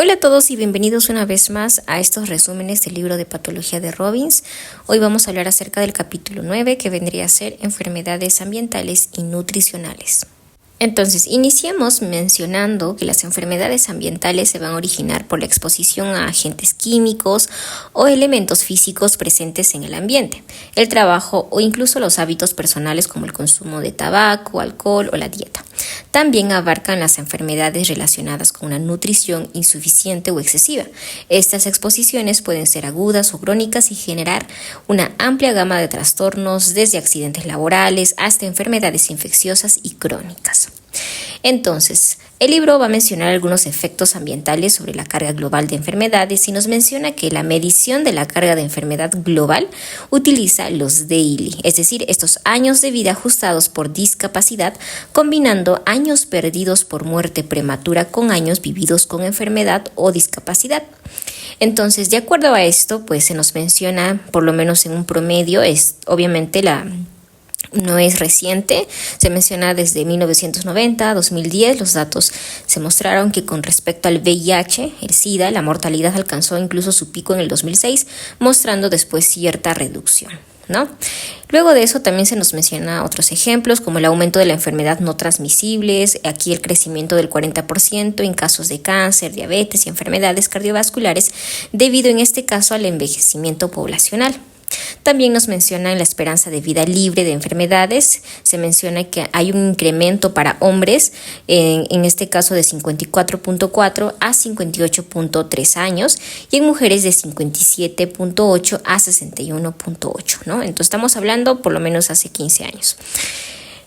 Hola a todos y bienvenidos una vez más a estos resúmenes del libro de patología de Robbins. Hoy vamos a hablar acerca del capítulo 9, que vendría a ser enfermedades ambientales y nutricionales. Entonces, iniciemos mencionando que las enfermedades ambientales se van a originar por la exposición a agentes químicos o elementos físicos presentes en el ambiente, el trabajo o incluso los hábitos personales como el consumo de tabaco, alcohol o la dieta. También abarcan las enfermedades relacionadas con una nutrición insuficiente o excesiva. Estas exposiciones pueden ser agudas o crónicas y generar una amplia gama de trastornos, desde accidentes laborales hasta enfermedades infecciosas y crónicas. Entonces, el libro va a mencionar algunos efectos ambientales sobre la carga global de enfermedades y nos menciona que la medición de la carga de enfermedad global utiliza los DAILY, es decir, estos años de vida ajustados por discapacidad, combinando años perdidos por muerte prematura con años vividos con enfermedad o discapacidad. Entonces, de acuerdo a esto, pues se nos menciona, por lo menos en un promedio, es obviamente no es reciente, se menciona desde 1990 a 2010. Los datos se mostraron que con respecto al VIH, el SIDA, la mortalidad alcanzó incluso su pico en el 2006, mostrando después cierta reducción, ¿no? Luego de eso también se nos menciona otros ejemplos como el aumento de la enfermedad no transmisibles, aquí el crecimiento del 40% en casos de cáncer, diabetes y enfermedades cardiovasculares, debido en este caso al envejecimiento poblacional. También nos mencionan la esperanza de vida libre de enfermedades. Se menciona que hay un incremento para hombres, en este caso de 54.4 a 58.3 años, y en mujeres de 57.8 a 61.8, ¿no? Entonces estamos hablando por lo menos hace 15 años.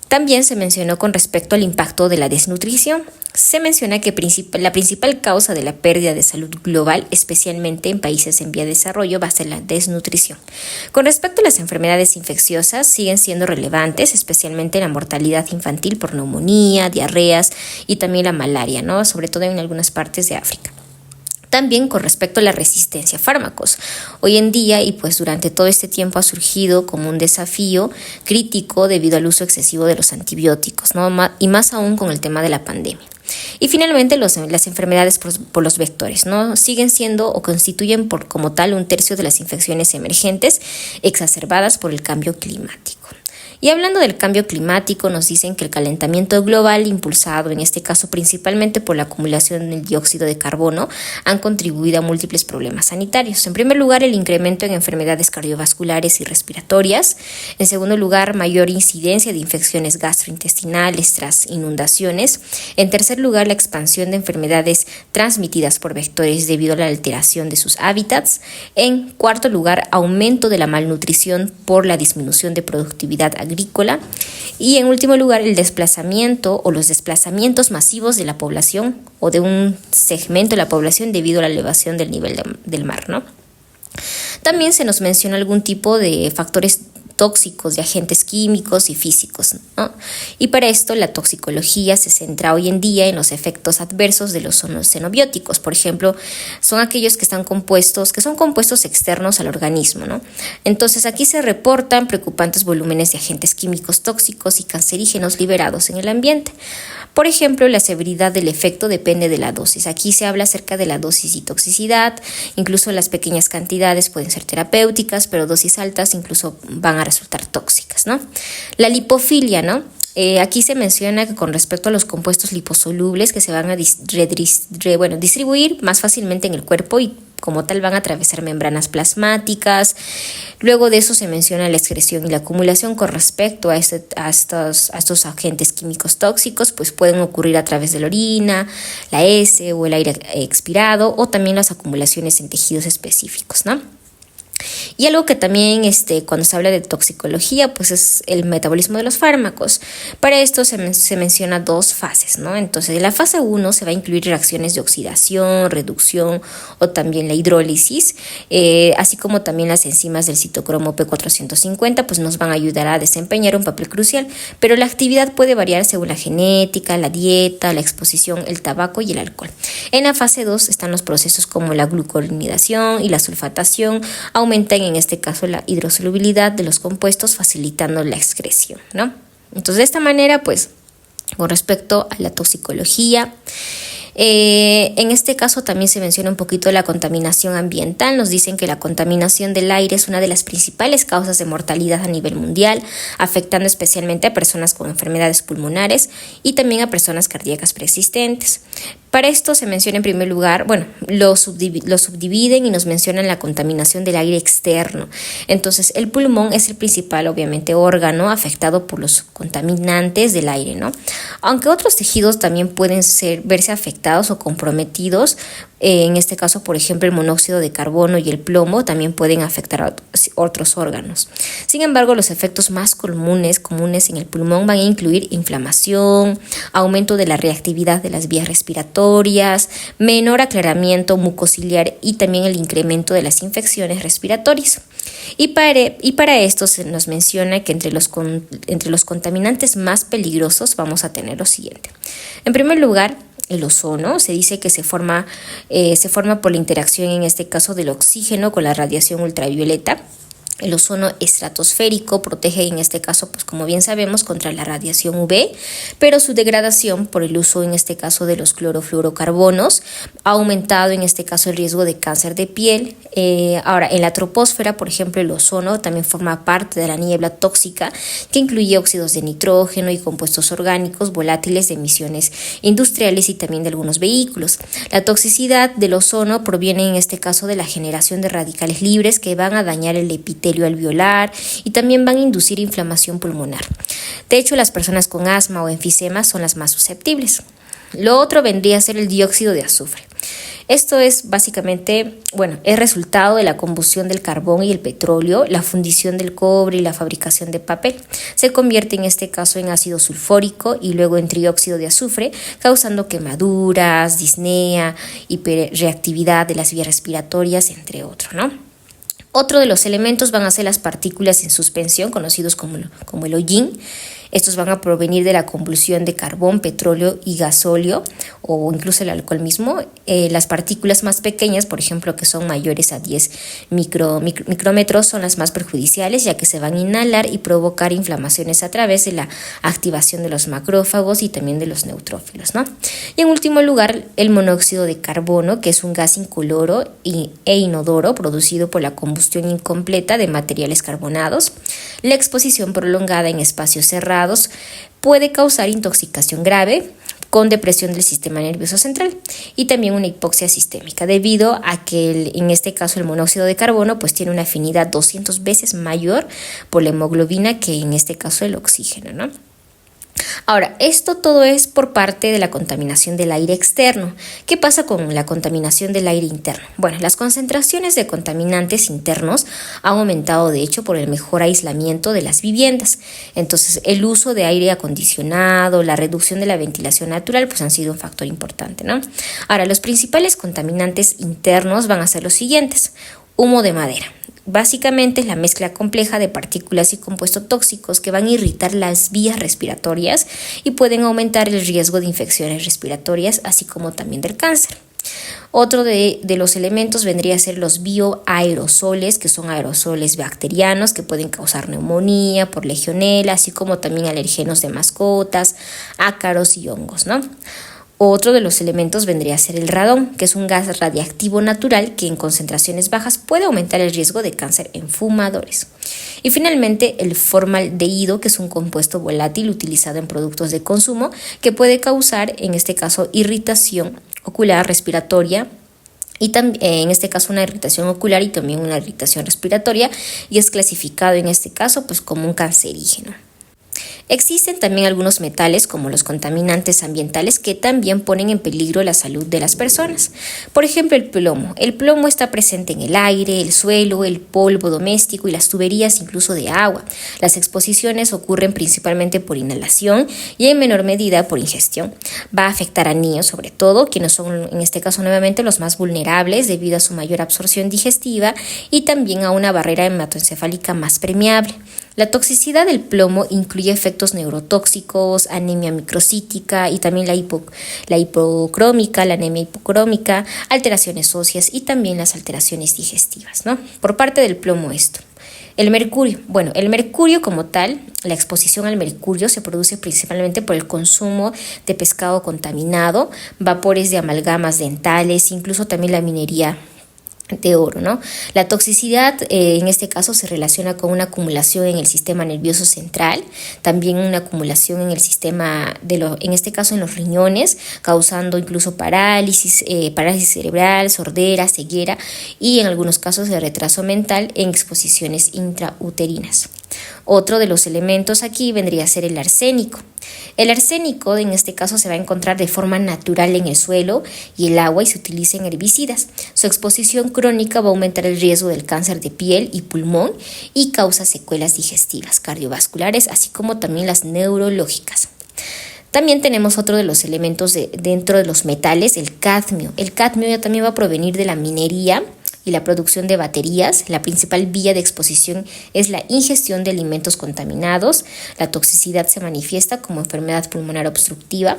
También se mencionó con respecto al impacto de la desnutrición. Se menciona que la principal causa de la pérdida de salud global, especialmente en países en vía de desarrollo, va a ser la desnutrición. Con respecto a las enfermedades infecciosas, siguen siendo relevantes, especialmente la mortalidad infantil por neumonía, diarreas y también la malaria, ¿no? Sobre todo en algunas partes de África. También con respecto a la resistencia a fármacos. Hoy en día y pues durante todo este tiempo ha surgido como un desafío crítico debido al uso excesivo de los antibióticos, ¿no? Y más aún con el tema de la pandemia. Y finalmente las enfermedades por los vectores, ¿no? Siguen siendo o constituyen como tal un tercio de las infecciones emergentes exacerbadas por el cambio climático. Y hablando del cambio climático, nos dicen que el calentamiento global, impulsado en este caso principalmente por la acumulación del dióxido de carbono, han contribuido a múltiples problemas sanitarios. En primer lugar, el incremento en enfermedades cardiovasculares y respiratorias. En segundo lugar, mayor incidencia de infecciones gastrointestinales tras inundaciones. En tercer lugar, la expansión de enfermedades transmitidas por vectores debido a la alteración de sus hábitats. En cuarto lugar, aumento de la malnutrición por la disminución de productividad agrícola, y en último lugar el desplazamiento o los desplazamientos masivos de la población o de un segmento de la población debido a la elevación del nivel del mar, ¿no? También se nos menciona algún tipo de factores tóxicos, de agentes químicos y físicos, ¿no? Y para esto la toxicología se centra hoy en día en los efectos adversos de los xenobióticos. Por ejemplo, son aquellos que son compuestos externos al organismo, ¿no? Entonces aquí se reportan preocupantes volúmenes de agentes químicos tóxicos y cancerígenos liberados en el ambiente. Por ejemplo, la severidad del efecto depende de la dosis. Aquí se habla acerca de la dosis y toxicidad. Incluso las pequeñas cantidades pueden ser terapéuticas, pero dosis altas incluso van a resultar tóxicas, ¿no? La lipofilia, ¿no? Aquí se menciona que con respecto a los compuestos liposolubles que se van a distribuir más fácilmente en el cuerpo y como tal van a atravesar membranas plasmáticas. Luego de eso se menciona la excreción y la acumulación con respecto a estos agentes químicos tóxicos, pues pueden ocurrir a través de la orina, la heces o el aire expirado, o también las acumulaciones en tejidos específicos, ¿no? Y algo que también cuando se habla de toxicología, pues es el metabolismo de los fármacos. Para esto se menciona dos fases, ¿no? Entonces, en la fase 1 se va a incluir reacciones de oxidación, reducción o también la hidrólisis, así como también las enzimas del citocromo P450, pues nos van a ayudar a desempeñar un papel crucial, pero la actividad puede variar según la genética, la dieta, la exposición, el tabaco y el alcohol. En la fase 2 están los procesos como la glucuronidación y la sulfatación, aumentan en este caso la hidrosolubilidad de los compuestos, facilitando la excreción, ¿no? Entonces, de esta manera, pues, con respecto a la toxicología, En este caso también se menciona un poquito la contaminación ambiental. Nos dicen que la contaminación del aire es una de las principales causas de mortalidad a nivel mundial, afectando especialmente a personas con enfermedades pulmonares y también a personas cardíacas preexistentes. Para esto se menciona en primer lugar, lo subdividen y nos mencionan la contaminación del aire externo. Entonces, el pulmón es el principal, obviamente, órgano afectado por los contaminantes del aire, ¿no? Aunque otros tejidos también pueden verse afectados o comprometidos. En este caso, por ejemplo, el monóxido de carbono y el plomo también pueden afectar a otros órganos. Sin embargo, los efectos más comunes en el pulmón van a incluir inflamación, aumento de la reactividad de las vías respiratorias, menor aclaramiento mucociliar y también el incremento de las infecciones respiratorias. Y para esto se nos menciona que entre los contaminantes más peligrosos vamos a tener lo siguiente. En primer lugar, el ozono. Se dice que se forma por la interacción, en este caso, del oxígeno con la radiación ultravioleta. El ozono estratosférico protege, en este caso, pues como bien sabemos, contra la radiación UV, pero su degradación por el uso, en este caso, de los clorofluorocarbonos ha aumentado, en este caso, el riesgo de cáncer de piel. Ahora, en la troposfera, por ejemplo, el ozono también forma parte de la niebla tóxica que incluye óxidos de nitrógeno y compuestos orgánicos volátiles de emisiones industriales y también de algunos vehículos. La toxicidad del ozono proviene, en este caso, de la generación de radicales libres que van a dañar el epitelio alveolar y también van a inducir inflamación pulmonar. De hecho, las personas con asma o enfisema son las más susceptibles. Lo otro vendría a ser el dióxido de azufre. Esto es básicamente, es resultado de la combustión del carbón y el petróleo, la fundición del cobre y la fabricación de papel. Se convierte en este caso en ácido sulfúrico y luego en trióxido de azufre, causando quemaduras, disnea, hiperreactividad de las vías respiratorias, entre otros, ¿no? Otro de los elementos van a ser las partículas en suspensión, conocidos como el hollín. Estos van a provenir de la combustión de carbón, petróleo y gasóleo, o incluso el alcohol mismo. Las partículas más pequeñas, por ejemplo, que son mayores a 10 micrómetros, son las más perjudiciales, ya que se van a inhalar y provocar inflamaciones a través de la activación de los macrófagos y también de los neutrófilos, ¿no? Y en último lugar, el monóxido de carbono, que es un gas incoloro e inodoro producido por la combustión incompleta de materiales carbonados. La exposición prolongada en espacios cerrados puede causar intoxicación grave con depresión del sistema nervioso central y también una hipoxia sistémica, debido a que en este caso el monóxido de carbono pues tiene una afinidad 200 veces mayor por la hemoglobina que en este caso el oxígeno, ¿no? Ahora, esto todo es por parte de la contaminación del aire externo. ¿Qué pasa con la contaminación del aire interno? Las concentraciones de contaminantes internos han aumentado, de hecho, por el mejor aislamiento de las viviendas. Entonces, el uso de aire acondicionado, la reducción de la ventilación natural, pues han sido un factor importante, ¿no? Ahora, los principales contaminantes internos van a ser los siguientes. Humo de madera. Básicamente es la mezcla compleja de partículas y compuestos tóxicos que van a irritar las vías respiratorias y pueden aumentar el riesgo de infecciones respiratorias, así como también del cáncer. Otro de los elementos vendría a ser los bioaerosoles, que son aerosoles bacterianos que pueden causar neumonía por legionela, así como también alergenos de mascotas, ácaros y hongos, ¿no? Otro de los elementos vendría a ser el radón, que es un gas radiactivo natural que en concentraciones bajas puede aumentar el riesgo de cáncer en fumadores. Y finalmente el formaldehído, que es un compuesto volátil utilizado en productos de consumo que puede causar, en este caso, irritación ocular respiratoria, y también en este caso una irritación ocular y también una irritación respiratoria, y es clasificado en este caso pues como un cancerígeno. Existen también algunos metales como los contaminantes ambientales que también ponen en peligro la salud de las personas. Por ejemplo, el plomo. El plomo está presente en el aire, el suelo, el polvo doméstico y las tuberías incluso de agua. Las exposiciones ocurren principalmente por inhalación y en menor medida por ingestión. Va a afectar a niños sobre todo, quienes son en este caso nuevamente los más vulnerables debido a su mayor absorción digestiva y también a una barrera hematoencefálica más permeable. La toxicidad del plomo incluye efectos neurotóxicos, anemia microcítica y también la anemia hipocrómica, alteraciones óseas y también las alteraciones digestivas, ¿no? Por parte del plomo esto. El mercurio. Bueno, el mercurio como tal, la exposición al mercurio se produce principalmente por el consumo de pescado contaminado, vapores de amalgamas dentales, incluso también la minería de oro, ¿no? La toxicidad en este caso se relaciona con una acumulación en el sistema nervioso central, también una acumulación en el sistema en este caso en los riñones, causando incluso parálisis cerebral, sordera, ceguera y en algunos casos de retraso mental en exposiciones intrauterinas. Otro de los elementos aquí vendría a ser el arsénico. El arsénico en este caso se va a encontrar de forma natural en el suelo y el agua y se utiliza en herbicidas. Su exposición crónica va a aumentar el riesgo del cáncer de piel y pulmón y causa secuelas digestivas, cardiovasculares, así como también las neurológicas. También tenemos otro de los elementos dentro de los metales, el cadmio. El cadmio ya también va a provenir de la minería y la producción de baterías. La principal vía de exposición es la ingestión de alimentos contaminados. La toxicidad se manifiesta como enfermedad pulmonar obstructiva.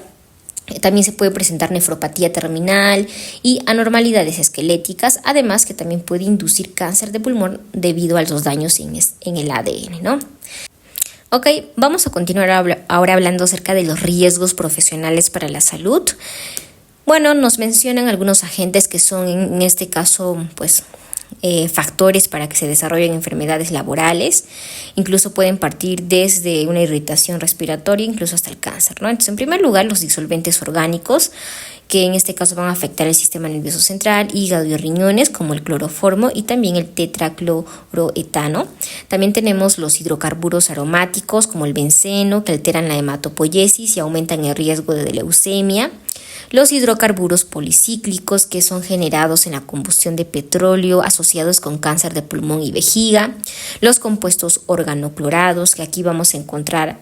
También se puede presentar nefropatía terminal y anormalidades esqueléticas, además que también puede inducir cáncer de pulmón debido a los daños en el ADN, ¿no? Ok, vamos a continuar ahora hablando acerca de los riesgos profesionales para la salud. Bueno, nos mencionan algunos agentes que son en este caso factores para que se desarrollen enfermedades laborales. Incluso pueden partir desde una irritación respiratoria incluso hasta el cáncer, ¿no? Entonces, en primer lugar, los disolventes orgánicos, que en este caso van a afectar el sistema nervioso central, hígado y riñones, como el cloroformo y también el tetracloroetano. También tenemos los hidrocarburos aromáticos, como el benceno, que alteran la hematopoiesis y aumentan el riesgo de leucemia. Los hidrocarburos policíclicos, que son generados en la combustión de petróleo asociados con cáncer de pulmón y vejiga. Los compuestos organoclorados, que aquí vamos a encontrar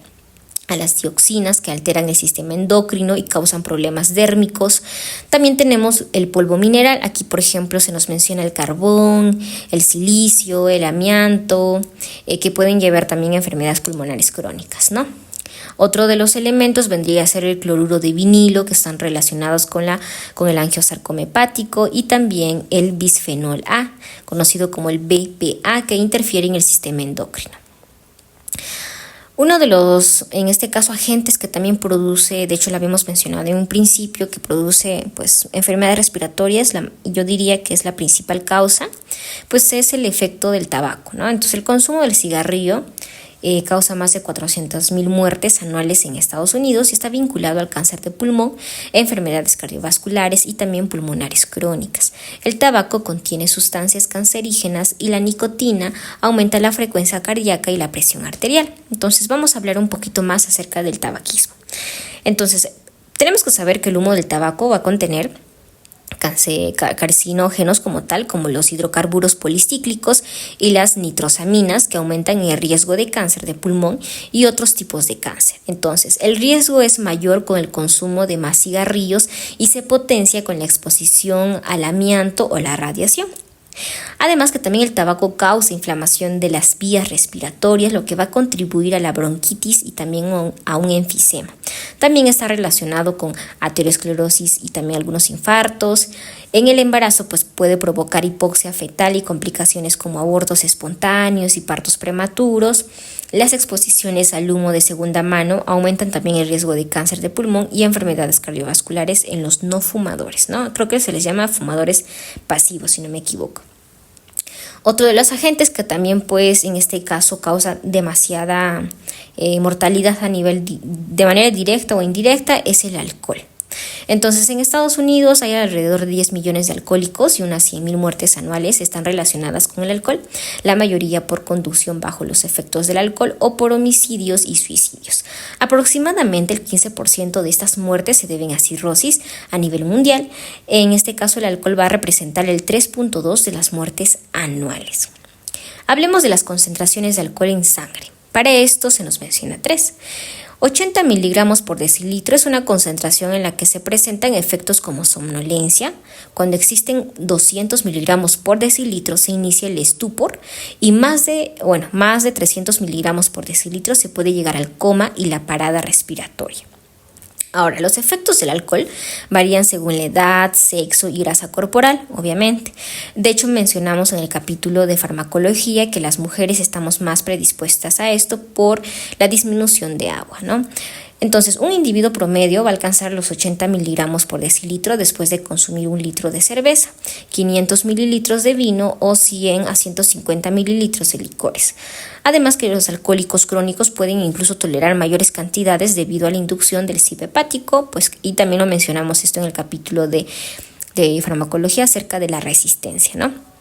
a las dioxinas, que alteran el sistema endocrino y causan problemas dérmicos. También tenemos el polvo mineral. Aquí, por ejemplo, se nos menciona el carbón, el silicio, el amianto, que pueden llevar también a enfermedades pulmonares crónicas, ¿no? Otro de los elementos vendría a ser el cloruro de vinilo, que están relacionados con el angiosarcoma hepático, y también el bisfenol A, conocido como el BPA, que interfiere en el sistema endocrino. Uno de los, en este caso, agentes que también produce, de hecho lo habíamos mencionado en un principio, que produce enfermedades respiratorias, yo diría que es la principal causa, pues es el efecto del tabaco, ¿no? Entonces el consumo del cigarrillo causa más de 400,000 muertes anuales en Estados Unidos y está vinculado al cáncer de pulmón, enfermedades cardiovasculares y también pulmonares crónicas. El tabaco contiene sustancias cancerígenas y la nicotina aumenta la frecuencia cardíaca y la presión arterial. Entonces vamos a hablar un poquito más acerca del tabaquismo. Entonces, tenemos que saber que el humo del tabaco va a contener carcinógenos como tal, como los hidrocarburos policíclicos y las nitrosaminas, que aumentan el riesgo de cáncer de pulmón y otros tipos de cáncer. Entonces, el riesgo es mayor con el consumo de más cigarrillos y se potencia con la exposición al amianto o la radiación. Además que también el tabaco causa inflamación de las vías respiratorias, lo que va a contribuir a la bronquitis y también a un enfisema. También está relacionado con aterosclerosis y también algunos infartos. En el embarazo puede provocar hipoxia fetal y complicaciones como abortos espontáneos y partos prematuros. Las exposiciones al humo de segunda mano aumentan también el riesgo de cáncer de pulmón y enfermedades cardiovasculares en los no fumadores, ¿no? Creo que se les llama fumadores pasivos, si no me equivoco. Otro de los agentes que también en este caso causa demasiada mortalidad de manera directa o indirecta es el alcohol. Entonces, en Estados Unidos hay alrededor de 10 millones de alcohólicos y unas 100,000 muertes anuales están relacionadas con el alcohol, la mayoría por conducción bajo los efectos del alcohol o por homicidios y suicidios. Aproximadamente el 15% de estas muertes se deben a cirrosis a nivel mundial. En este caso, el alcohol va a representar el 3.2% de las muertes anuales. Hablemos de las concentraciones de alcohol en sangre. Para esto se nos menciona 3. 80 miligramos por decilitro es una concentración en la que se presentan efectos como somnolencia. Cuando existen 200 miligramos por decilitro se inicia el estupor y más de 300 miligramos por decilitro se puede llegar al coma y la parada respiratoria. Ahora, los efectos del alcohol varían según la edad, sexo y grasa corporal, obviamente. De hecho, mencionamos en el capítulo de farmacología que las mujeres estamos más predispuestas a esto por la disminución de agua, ¿no? Entonces, un individuo promedio va a alcanzar los 80 miligramos por decilitro después de consumir 1 litro de cerveza, 500 mililitros de vino o 100 a 150 mililitros de licores. Además que los alcohólicos crónicos pueden incluso tolerar mayores cantidades debido a la inducción del ciclo hepático, y también lo mencionamos esto en el capítulo de farmacología acerca de la resistencia, ¿no?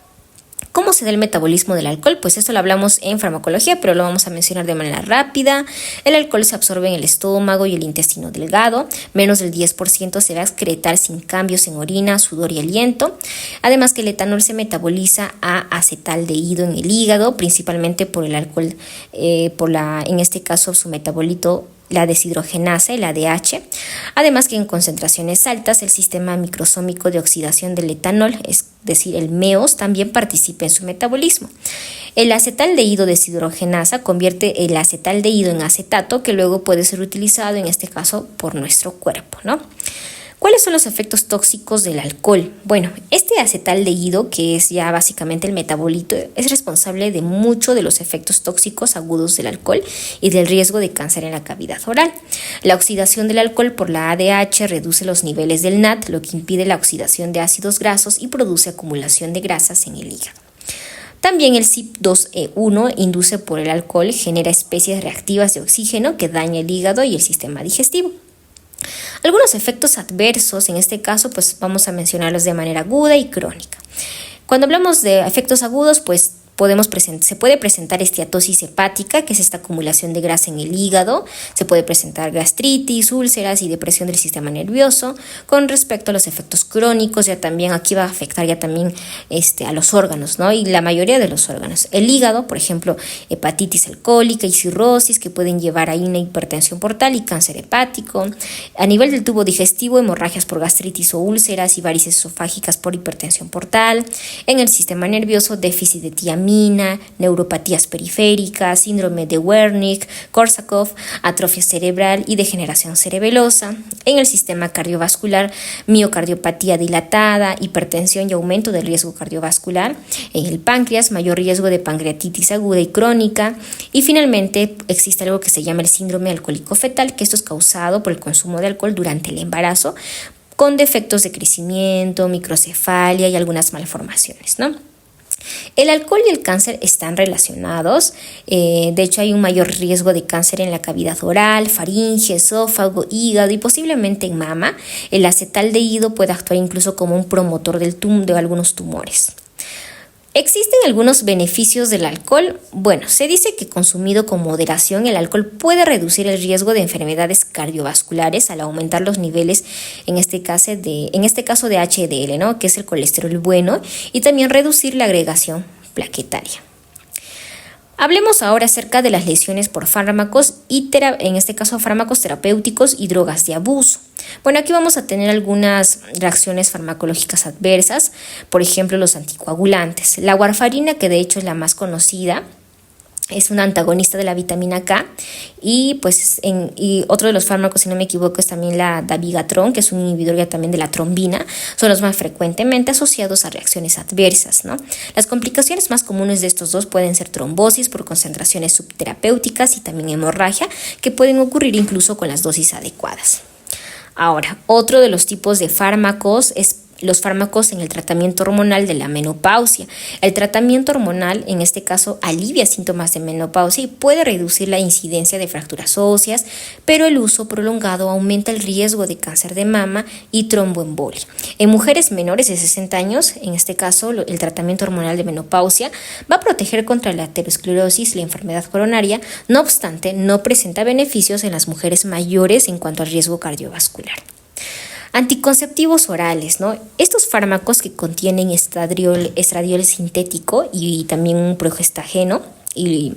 ¿Cómo se da el metabolismo del alcohol? Pues esto lo hablamos en farmacología, pero lo vamos a mencionar de manera rápida. El alcohol se absorbe en el estómago y el intestino delgado. Menos del 10% se va a excretar sin cambios en orina, sudor y aliento. Además que el etanol se metaboliza a acetaldehído en el hígado, principalmente por el alcohol, en este caso su metabolito, la deshidrogenasa, el ADH. Además que en concentraciones altas el sistema microsómico de oxidación del etanol, es decir, el MEOS, también participa en su metabolismo. El acetaldehído deshidrogenasa convierte el acetaldehído en acetato, que luego puede ser utilizado en este caso por nuestro cuerpo, ¿no? ¿Cuáles son los efectos tóxicos del alcohol? Bueno, este acetaldehído, que es ya básicamente el metabolito, es responsable de muchos de los efectos tóxicos agudos del alcohol y del riesgo de cáncer en la cavidad oral. La oxidación del alcohol por la ADH reduce los niveles del NAD, lo que impide la oxidación de ácidos grasos y produce acumulación de grasas en el hígado. También el CYP2E1, induce por el alcohol, genera especies reactivas de oxígeno que daña el hígado y el sistema digestivo. Algunos efectos adversos, en este caso, pues vamos a mencionarlos de manera aguda y crónica. Cuando hablamos de efectos agudos, pues se puede presentar esteatosis hepática, que es esta acumulación de grasa en el hígado. Se puede presentar gastritis, úlceras y depresión del sistema nervioso. Con respecto a los efectos crónicos, ya también aquí va a afectar ya también a los órganos, ¿no? Y la mayoría de los órganos. El hígado, por ejemplo, hepatitis alcohólica y cirrosis, que pueden llevar a una hipertensión portal y cáncer hepático. A nivel del tubo digestivo, hemorragias por gastritis o úlceras y varices esofágicas por hipertensión portal. En el sistema nervioso, déficit de tiamina, neuropatías periféricas, síndrome de Wernicke, Korsakoff, atrofia cerebral y degeneración cerebelosa. En el sistema cardiovascular, miocardiopatía dilatada, hipertensión y aumento del riesgo cardiovascular. En el páncreas, mayor riesgo de pancreatitis aguda y crónica. Y finalmente, existe algo que se llama el síndrome alcohólico fetal, que esto es causado por el consumo de alcohol durante el embarazo, con defectos de crecimiento, microcefalia y algunas malformaciones, ¿no? El alcohol y el cáncer están relacionados. De hecho, hay un mayor riesgo de cáncer en la cavidad oral, faringe, esófago, hígado y posiblemente en mama. El acetaldehído puede actuar incluso como un promotor de algunos tumores. ¿Existen algunos beneficios del alcohol? Bueno, se dice que consumido con moderación, el alcohol puede reducir el riesgo de enfermedades cardiovasculares al aumentar los niveles, en este caso de HDL, ¿no? Que es el colesterol bueno, y también reducir la agregación plaquetaria. Hablemos ahora acerca de las lesiones por fármacos en este caso fármacos terapéuticos y drogas de abuso. Bueno, aquí vamos a tener algunas reacciones farmacológicas adversas, por ejemplo los anticoagulantes. La warfarina, que de hecho es la más conocida, es un antagonista de la vitamina K y otro de los fármacos, si no me equivoco, es también la dabigatran, que es un inhibidor ya también de la trombina. Son los más frecuentemente asociados a reacciones adversas, ¿no? Las complicaciones más comunes de estos dos pueden ser trombosis por concentraciones subterapéuticas y también hemorragia, que pueden ocurrir incluso con las dosis adecuadas. Ahora, otro de los tipos de fármacos es los fármacos en el tratamiento hormonal de la menopausia. El tratamiento hormonal, en este caso, alivia síntomas de menopausia y puede reducir la incidencia de fracturas óseas, pero el uso prolongado aumenta el riesgo de cáncer de mama y tromboembolia. En mujeres menores de 60 años, en este caso, el tratamiento hormonal de menopausia va a proteger contra la aterosclerosis y la enfermedad coronaria. No obstante, no presenta beneficios en las mujeres mayores en cuanto al riesgo cardiovascular. Anticonceptivos orales, ¿no? Estos fármacos que contienen estradiol sintético y también un progestageno, y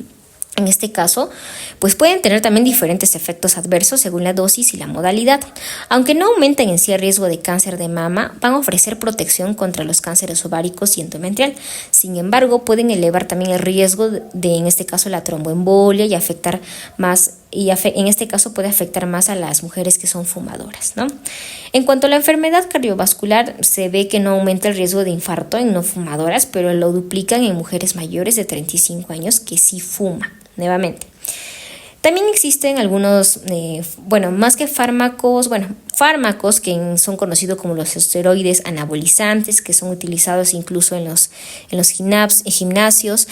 en este caso, pues pueden tener también diferentes efectos adversos según la dosis y la modalidad. Aunque no aumentan en sí el riesgo de cáncer de mama, van a ofrecer protección contra los cánceres ováricos y endometrial. Sin embargo, pueden elevar también el riesgo de, en este caso, la tromboembolia y afectar más en este caso puede afectar más a las mujeres que son fumadoras, ¿no? En cuanto a la enfermedad cardiovascular, se ve que no aumenta el riesgo de infarto en no fumadoras, pero lo duplican en mujeres mayores de 35 años que sí fuman, nuevamente. También existen algunos, más que fármacos, fármacos que son conocidos como los esteroides anabolizantes, que son utilizados incluso en los gimnasios,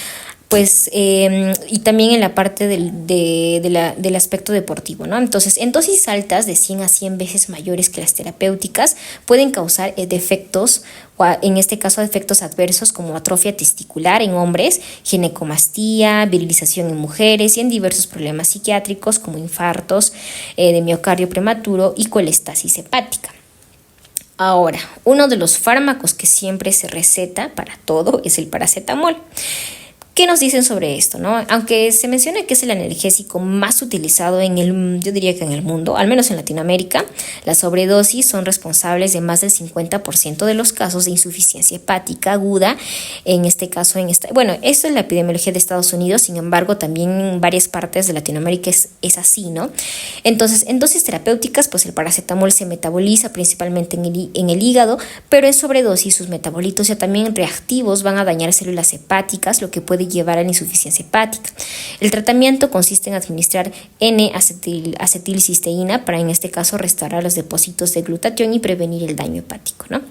pues, y también en la parte del aspecto deportivo, ¿no? Entonces, en dosis altas de 100 a 100 veces mayores que las terapéuticas pueden causar defectos, o en este caso efectos adversos como atrofia testicular en hombres, ginecomastía, virilización en mujeres y en diversos problemas psiquiátricos como infartos de miocardio prematuro y colestasis hepática. Ahora, uno de los fármacos que siempre se receta para todo es el paracetamol. ¿Qué nos dicen sobre esto, no? Aunque se menciona que es el analgésico más utilizado yo diría que en el mundo, al menos en Latinoamérica, las sobredosis son responsables de más del 50% de los casos de insuficiencia hepática aguda. En este caso, esto es la epidemiología de Estados Unidos, sin embargo, también en varias partes de Latinoamérica es así, ¿no? Entonces, en dosis terapéuticas, pues el paracetamol se metaboliza principalmente en el hígado, pero en sobredosis sus metabolitos ya también reactivos van a dañar células hepáticas, lo que puede llevar a la insuficiencia hepática. El tratamiento consiste en administrar N-acetilcisteína para, en este caso, restaurar los depósitos de glutatión y prevenir el daño hepático, ¿no?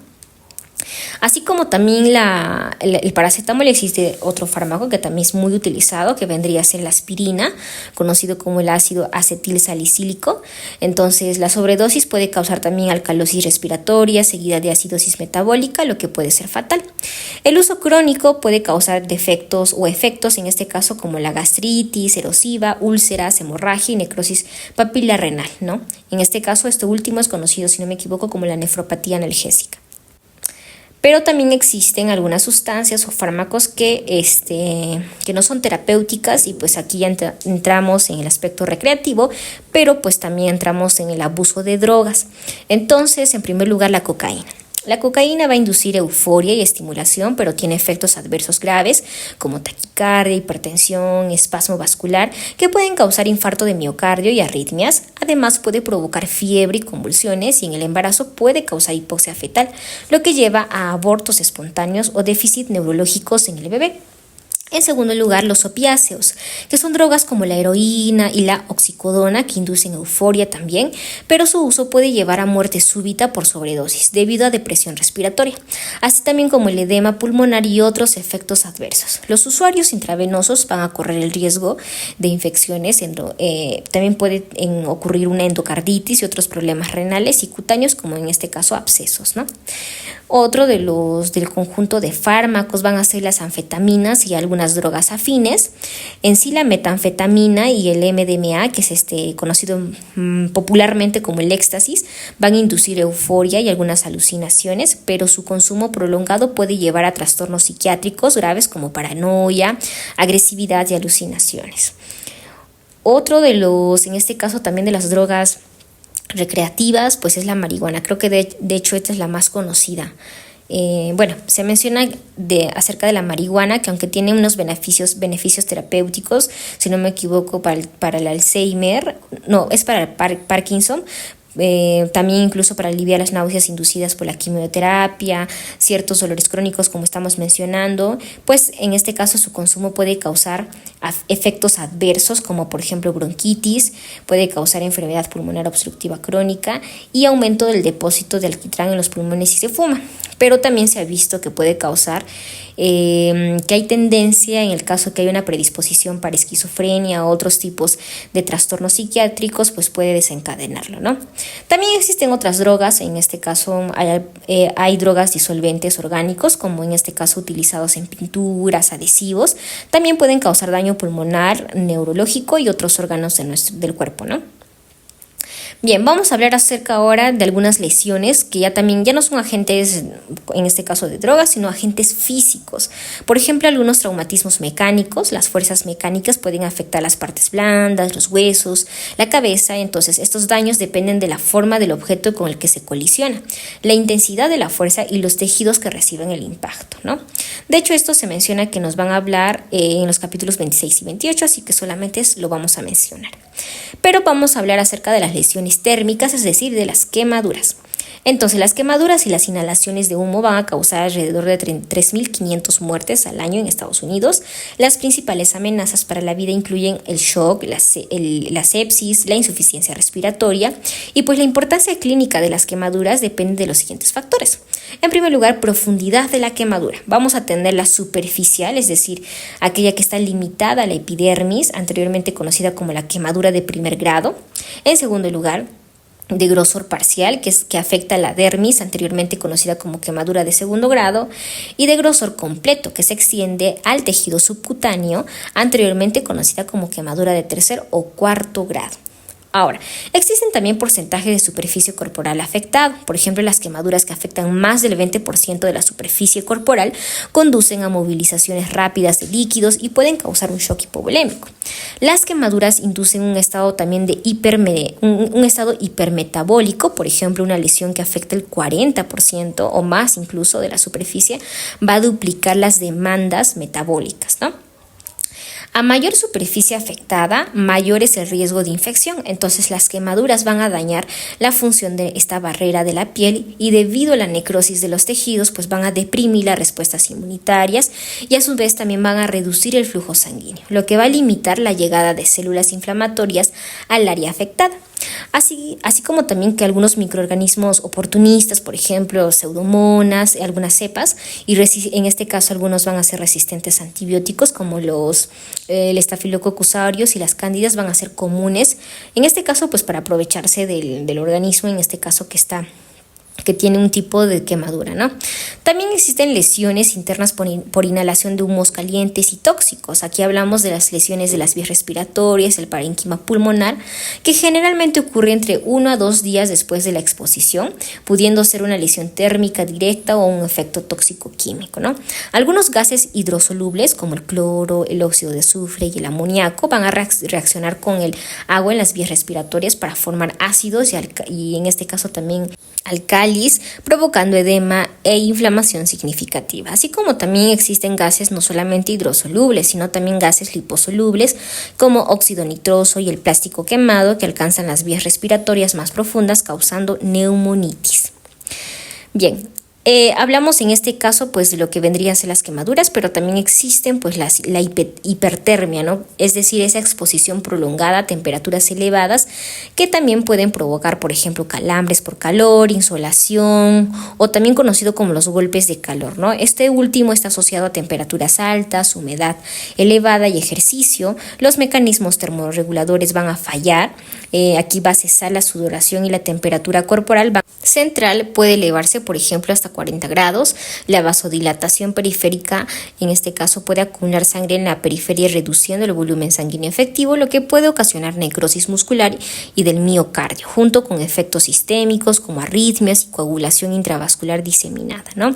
Así como también el paracetamol, existe otro fármaco que también es muy utilizado, que vendría a ser la aspirina, conocido como el ácido acetilsalicílico. Entonces, la sobredosis puede causar también alcalosis respiratoria seguida de acidosis metabólica, lo que puede ser fatal. El uso crónico puede causar defectos o efectos, en este caso como la gastritis erosiva, úlceras, hemorragia y necrosis papilar renal, ¿no? En este caso, esto último es conocido, si no me equivoco, como la nefropatía analgésica. Pero también existen algunas sustancias o fármacos que no son terapéuticas, y pues aquí ya entramos en el aspecto recreativo, pero pues también entramos en el abuso de drogas. Entonces, en primer lugar, la cocaína. La cocaína va a inducir euforia y estimulación, pero tiene efectos adversos graves como taquicardia, hipertensión, espasmo vascular, que pueden causar infarto de miocardio y arritmias. Además, puede provocar fiebre y convulsiones, y en el embarazo puede causar hipoxia fetal, lo que lleva a abortos espontáneos o déficit neurológicos en el bebé. En segundo lugar, los opiáceos, que son drogas como la heroína y la oxicodona, que inducen euforia también, pero su uso puede llevar a muerte súbita por sobredosis debido a depresión respiratoria, así también como el edema pulmonar y otros efectos adversos. Los usuarios intravenosos van a correr el riesgo de infecciones, también puede ocurrir una endocarditis y otros problemas renales y cutáneos, como en este caso abscesos, ¿no? Otro del conjunto de fármacos van a ser las anfetaminas y algunas drogas afines. En sí, la metanfetamina y el MDMA, que es conocido popularmente como el éxtasis, van a inducir euforia y algunas alucinaciones, pero su consumo prolongado puede llevar a trastornos psiquiátricos graves como paranoia, agresividad y alucinaciones. Otro en este caso también de las drogas recreativas, pues es la marihuana. Creo que de hecho esta es la más conocida. Se menciona acerca de la marihuana que, aunque tiene unos beneficios terapéuticos, si no me equivoco, para el Alzheimer, no, es para el Parkinson, también incluso para aliviar las náuseas inducidas por la quimioterapia, ciertos dolores crónicos como estamos mencionando, pues en este caso su consumo puede causar efectos adversos como por ejemplo bronquitis, puede causar enfermedad pulmonar obstructiva crónica y aumento del depósito de alquitrán en los pulmones si se fuma. Pero también se ha visto que puede causar que hay tendencia, en el caso que hay una predisposición para esquizofrenia o otros tipos de trastornos psiquiátricos, pues puede desencadenarlo, ¿no? También existen otras drogas, en este caso hay drogas disolventes orgánicos, como en este caso utilizados en pinturas, adhesivos, también pueden causar daño pulmonar, neurológico y otros órganos del cuerpo, ¿no? Bien, vamos a hablar acerca ahora de algunas lesiones que ya no son agentes, en este caso de drogas, sino agentes físicos. Por ejemplo, algunos traumatismos mecánicos. Las fuerzas mecánicas pueden afectar las partes blandas, los huesos, la cabeza. Entonces, estos daños dependen de la forma del objeto con el que se colisiona, la intensidad de la fuerza y los tejidos que reciben el impacto, ¿no? De hecho, esto se menciona que nos van a hablar en los capítulos 26 y 28, así que solamente lo vamos a mencionar. Pero vamos a hablar acerca de las lesiones térmicas, es decir, de las quemaduras. Entonces, las quemaduras y las inhalaciones de humo van a causar alrededor de 3.500 muertes al año en Estados Unidos. Las principales amenazas para la vida incluyen el shock, la sepsis, la insuficiencia respiratoria, y pues la importancia clínica de las quemaduras depende de los siguientes factores. En primer lugar, profundidad de la quemadura. Vamos a tener la superficial, es decir, aquella que está limitada a la epidermis, anteriormente conocida como la quemadura de primer grado. En segundo lugar, de grosor parcial, que afecta a la dermis, anteriormente conocida como quemadura de segundo grado, y de grosor completo, que se extiende al tejido subcutáneo, anteriormente conocida como quemadura de tercer o cuarto grado. Ahora, existen también porcentajes de superficie corporal afectado. Por ejemplo, las quemaduras que afectan más del 20% de la superficie corporal conducen a movilizaciones rápidas de líquidos y pueden causar un shock hipovolémico. Las quemaduras inducen un estado también de un estado hipermetabólico. Por ejemplo, una lesión que afecta el 40% o más incluso de la superficie va a duplicar las demandas metabólicas, ¿no? A mayor superficie afectada, mayor es el riesgo de infección. Entonces, las quemaduras van a dañar la función de esta barrera de la piel y debido a la necrosis de los tejidos, pues van a deprimir las respuestas inmunitarias y a su vez también van a reducir el flujo sanguíneo, lo que va a limitar la llegada de células inflamatorias al área afectada. Así como también que algunos microorganismos oportunistas, por ejemplo, pseudomonas, algunas cepas, y en este caso algunos van a ser resistentes a antibióticos como el Staphylococcus aureus y las cándidas van a ser comunes, en este caso pues para aprovecharse del organismo, en este caso que tiene un tipo de quemadura, ¿no? También existen lesiones internas por inhalación de humos calientes y tóxicos. Aquí hablamos de las lesiones de las vías respiratorias, el parénquima pulmonar, que generalmente ocurre entre 1 a 2 días después de la exposición, pudiendo ser una lesión térmica directa o un efecto tóxico químico, ¿no? Algunos gases hidrosolubles, como el cloro, el óxido de azufre y el amoníaco, van a reaccionar con el agua en las vías respiratorias para formar ácidos y en este caso también alcalis, provocando edema e inflamación significativa. Así como también existen gases no solamente hidrosolubles, sino también gases liposolubles como óxido nitroso y el plástico quemado que alcanzan las vías respiratorias más profundas causando neumonitis. Bien. Hablamos en este caso pues de lo que vendría a ser las quemaduras, pero también existen pues la hipertermia, ¿no? Es decir, esa exposición prolongada a temperaturas elevadas que también pueden provocar, por ejemplo, calambres por calor, insolación o también conocido como los golpes de calor, ¿no? Este último está asociado a temperaturas altas, humedad elevada y ejercicio. Los mecanismos termorreguladores van a fallar. Aquí va a cesar la sudoración y la temperatura corporal central puede elevarse, por ejemplo, hasta 40 grados. La vasodilatación periférica, en este caso, puede acumular sangre en la periferia reduciendo el volumen sanguíneo efectivo, lo que puede ocasionar necrosis muscular y del miocardio, junto con efectos sistémicos como arritmias y coagulación intravascular diseminada, ¿no?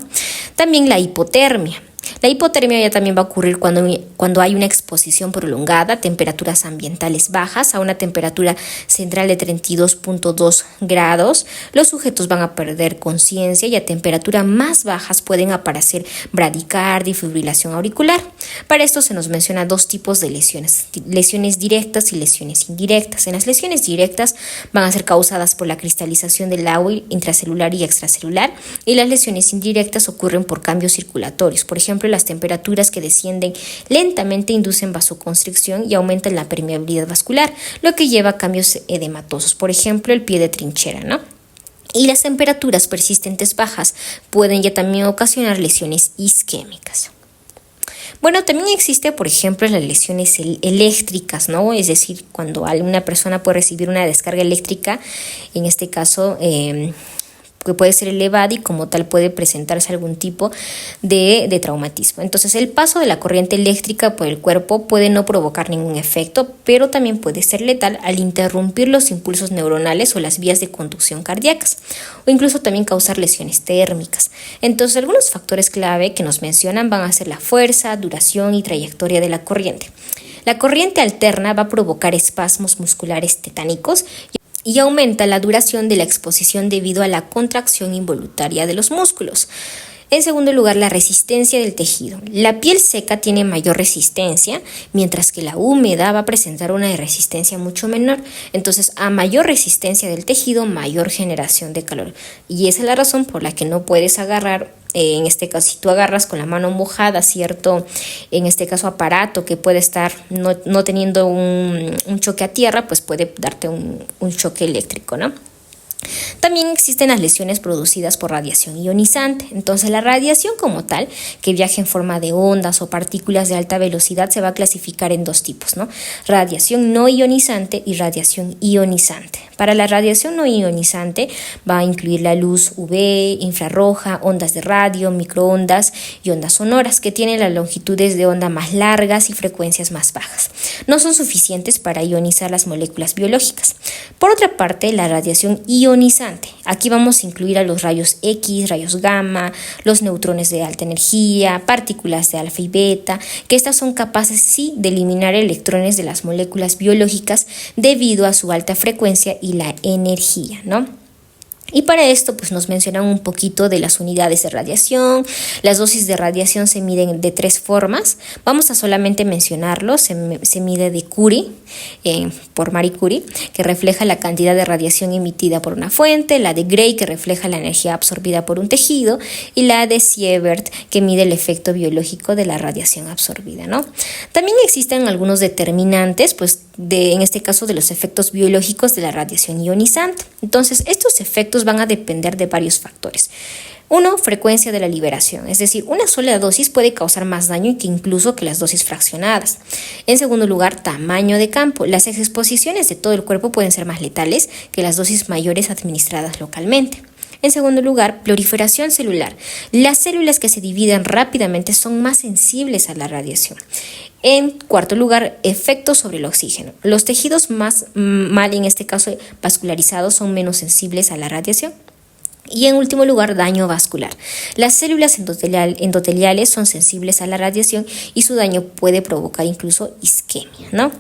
También la hipotermia. La hipotermia ya también va a ocurrir cuando hay una exposición prolongada a temperaturas ambientales bajas, a una temperatura central de 32.2 grados. Los sujetos van a perder conciencia y a temperaturas más bajas pueden aparecer bradicardia y fibrilación auricular. Para esto se nos menciona 2 tipos de lesiones directas y lesiones indirectas. En las lesiones directas van a ser causadas por la cristalización del agua intracelular y extracelular, y las lesiones indirectas ocurren por cambios circulatorios. Por ejemplo, las temperaturas que descienden lentamente inducen vasoconstricción y aumentan la permeabilidad vascular, lo que lleva a cambios edematosos, por ejemplo, el pie de trinchera, ¿no? Y las temperaturas persistentes bajas pueden ya también ocasionar lesiones isquémicas. Bueno, también existe, por ejemplo, las lesiones eléctricas, ¿no? Es decir, cuando alguna persona puede recibir una descarga eléctrica, en este caso, que puede ser elevada y como tal puede presentarse algún tipo de traumatismo. Entonces, el paso de la corriente eléctrica por el cuerpo puede no provocar ningún efecto, pero también puede ser letal al interrumpir los impulsos neuronales o las vías de conducción cardíacas, o incluso también causar lesiones térmicas. Entonces, algunos factores clave que nos mencionan van a ser la fuerza, duración y trayectoria de la corriente. La corriente alterna va a provocar espasmos musculares tetánicos y aumenta la duración de la exposición debido a la contracción involuntaria de los músculos. En segundo lugar, la resistencia del tejido. La piel seca tiene mayor resistencia, mientras que la húmeda va a presentar una resistencia mucho menor. Entonces, a mayor resistencia del tejido, mayor generación de calor. Y esa es la razón por la que no puedes agarrar, en este caso, si tú agarras con la mano mojada, cierto, en este caso aparato que puede estar no teniendo un choque a tierra, pues puede darte un choque eléctrico, ¿no? También existen las lesiones producidas por radiación ionizante. Entonces, la radiación como tal, que viaja en forma de ondas o partículas de alta velocidad, se va a clasificar en dos tipos, ¿no? Radiación no ionizante y radiación ionizante. Para la radiación no ionizante va a incluir la luz UV, infrarroja, ondas de radio, microondas y ondas sonoras, que tienen las longitudes de onda más largas y frecuencias más bajas. No son suficientes para ionizar las moléculas biológicas. Por otra parte, la radiación ionizante. Aquí vamos a incluir a los rayos X, rayos gamma, los neutrones de alta energía, partículas de alfa y beta, que estas son capaces sí de eliminar electrones de las moléculas biológicas debido a su alta frecuencia y la energía, ¿no? Y para esto pues nos mencionan un poquito de las unidades de radiación. Las dosis de radiación se miden de 3 formas. Vamos a solamente mencionarlo. Se mide de Curie, por Marie Curie, que refleja la cantidad de radiación emitida por una fuente, la de Gray, que refleja la energía absorbida por un tejido, y la de Sievert, que mide el efecto biológico de la radiación absorbida, ¿no? También existen algunos determinantes, pues en este caso de los efectos biológicos de la radiación ionizante. Entonces, estos efectos van a depender de varios factores. Uno, frecuencia de la liberación, es decir, una sola dosis puede causar más daño que incluso que las dosis fraccionadas. En segundo lugar, tamaño de campo. Las exposiciones de todo el cuerpo pueden ser más letales que las dosis mayores administradas localmente. En segundo lugar, proliferación celular. Las células que se dividen rápidamente son más sensibles a la radiación. En cuarto lugar, efectos sobre el oxígeno. Los tejidos más mal, en este caso vascularizados, son menos sensibles a la radiación. Y en último lugar, daño vascular. Las células endoteliales son sensibles a la radiación y su daño puede provocar incluso isquemia, ¿no?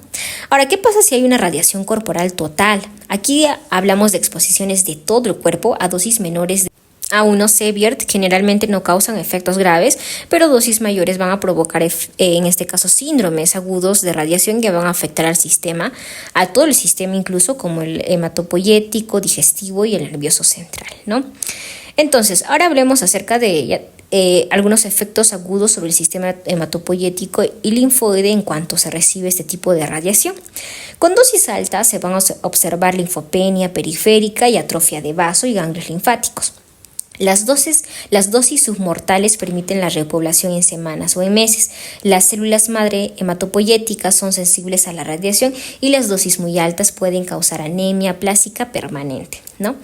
Ahora, ¿qué pasa si hay una radiación corporal total? Aquí hablamos de exposiciones de todo el cuerpo a dosis menores de A1 Sievert, generalmente no causan efectos graves, pero dosis mayores van a provocar, en este caso, síndromes agudos de radiación que van a afectar al sistema, a todo el sistema incluso, como el hematopoyético, digestivo y el nervioso central, ¿no? Entonces, ahora hablemos acerca de algunos efectos agudos sobre el sistema hematopoyético y linfoide en cuanto se recibe este tipo de radiación. Con dosis altas se van a observar linfopenia periférica y atrofia de vaso y ganglios linfáticos. Las dosis submortales permiten la repoblación en semanas o en meses. Las células madre hematopoyéticas son sensibles a la radiación y las dosis muy altas pueden causar anemia plástica permanente, ¿no?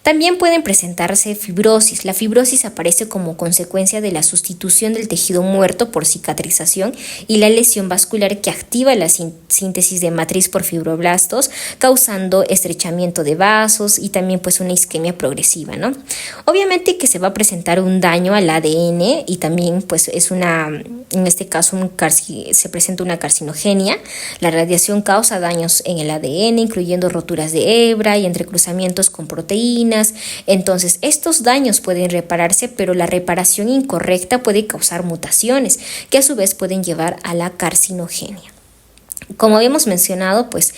También pueden presentarse fibrosis. La fibrosis aparece como consecuencia de la sustitución del tejido muerto por cicatrización y la lesión vascular que activa la síntesis de matriz por fibroblastos, causando estrechamiento de vasos y también pues una isquemia progresiva, ¿no? Obviamente que se va a presentar un daño al ADN y también pues en este caso se presenta una carcinogenia. La radiación causa daños en el ADN, incluyendo roturas de hebra y entrecruzamientos con proteínas. Entonces, estos daños pueden repararse, pero la reparación incorrecta puede causar mutaciones que a su vez pueden llevar a la carcinogenia. Como habíamos mencionado, pues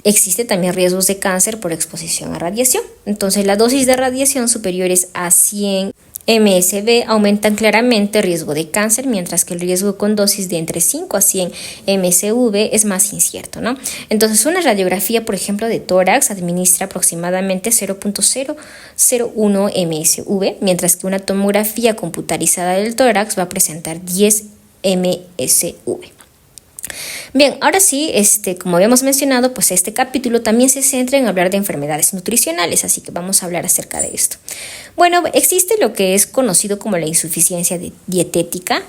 existe también riesgos de cáncer por exposición a radiación. Entonces, las dosis de radiación superiores a 100 MSV aumentan claramente el riesgo de cáncer, mientras que el riesgo con dosis de entre 5 a 100 MSV es más incierto, ¿no? Entonces, una radiografía, por ejemplo, de tórax administra aproximadamente 0.001 MSV, mientras que una tomografía computarizada del tórax va a presentar 10 MSV. Bien, ahora sí, como habíamos mencionado, pues este capítulo también se centra en hablar de enfermedades nutricionales, así que vamos a hablar acerca de esto. Bueno, existe lo que es conocido como la insuficiencia dietética.